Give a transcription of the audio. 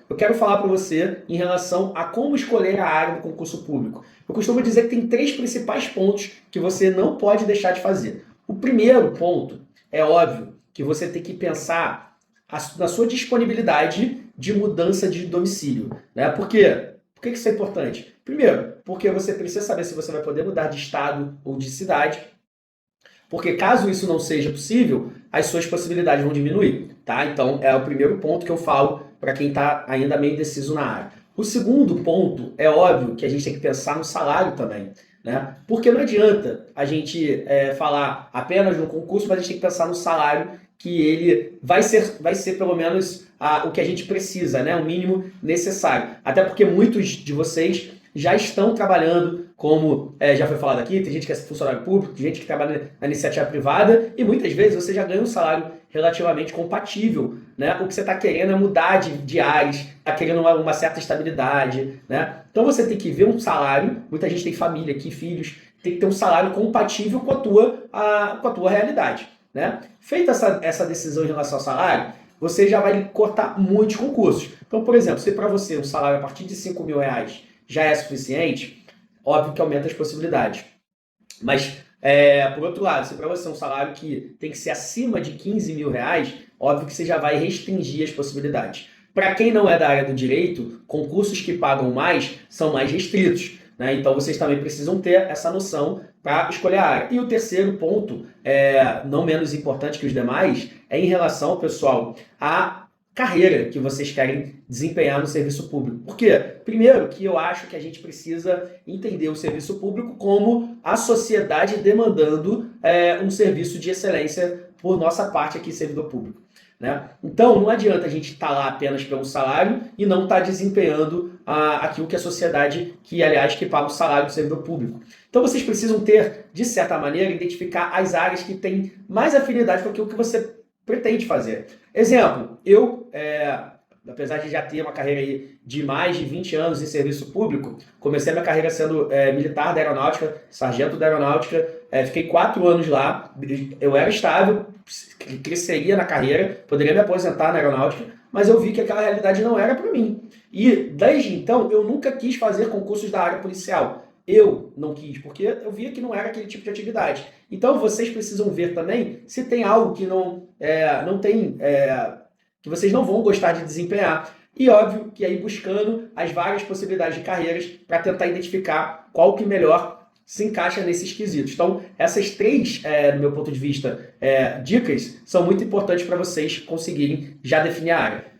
eu quero falar para você em relação a como escolher a área do concurso público. Eu costumo dizer que tem 3 principais pontos que você não pode deixar de fazer. O primeiro ponto é óbvio que você tem que pensar na sua disponibilidade de mudança de domicílio, né? Por quê? Por que isso é importante? Primeiro, porque você precisa saber se você vai poder mudar de estado ou de cidade, porque caso isso não seja possível, as suas possibilidades vão diminuir, tá? Então é o primeiro ponto que eu falo para quem está ainda meio indeciso na área. O segundo ponto é óbvio que a gente tem que pensar no salário também, né? Porque não adianta a gente falar apenas no concurso, mas a gente tem que pensar no salário que ele vai ser pelo menos o que a gente precisa, né? O mínimo necessário. Até porque muitos de vocês já estão trabalhando como já foi falado aqui, tem gente que é funcionário público, tem gente que trabalha na iniciativa privada e muitas vezes você já ganha um salário relativamente compatível, né? O que você está querendo é mudar de áreas, está querendo uma certa estabilidade, né? Então você tem que ver um salário, muita gente tem família aqui, filhos, tem que ter um salário compatível com a tua realidade, né? Feita essa decisão em relação ao salário, você já vai cortar muitos concursos. Então, por exemplo, se para você um salário a partir de R$ 5.000 já é suficiente, óbvio que aumenta as possibilidades. Mas, por outro lado, se para você é um salário que tem que ser acima de R$ 15.000, óbvio que você já vai restringir as possibilidades. Para quem não é da área do direito, concursos que pagam mais são mais restritos, né? Então vocês também precisam ter essa noção para escolher a área. E o terceiro ponto, não menos importante que os demais, é em relação, pessoal, à carreira que vocês querem desempenhar no serviço público. Por quê? Primeiro, que eu acho que a gente precisa entender o serviço público como a sociedade demandando um serviço de excelência por nossa parte aqui, servidor público, né? Então, não adianta a gente estar lá apenas pelo salário e não estar desempenhando aquilo que a sociedade, que paga o salário do servidor público. Então, vocês precisam ter, de certa maneira, identificar as áreas que têm mais afinidade com aquilo que você pretende fazer. Exemplo, eu, apesar de já ter uma carreira aí de mais de 20 anos em serviço público, comecei a minha carreira sendo militar da aeronáutica, sargento da aeronáutica, fiquei 4 anos lá, eu era estável, cresceria na carreira, poderia me aposentar na aeronáutica, mas eu vi que aquela realidade não era para mim. E desde então eu nunca quis fazer concursos da área policial. Eu não quis, porque eu via que não era aquele tipo de atividade. Então vocês precisam ver também se tem algo que não tem, que vocês não vão gostar de desempenhar. E óbvio que aí buscando as várias possibilidades de carreiras para tentar identificar qual que melhor se encaixa nesses quesitos. Então, essas 3, do meu ponto de vista, dicas são muito importantes para vocês conseguirem já definir a área.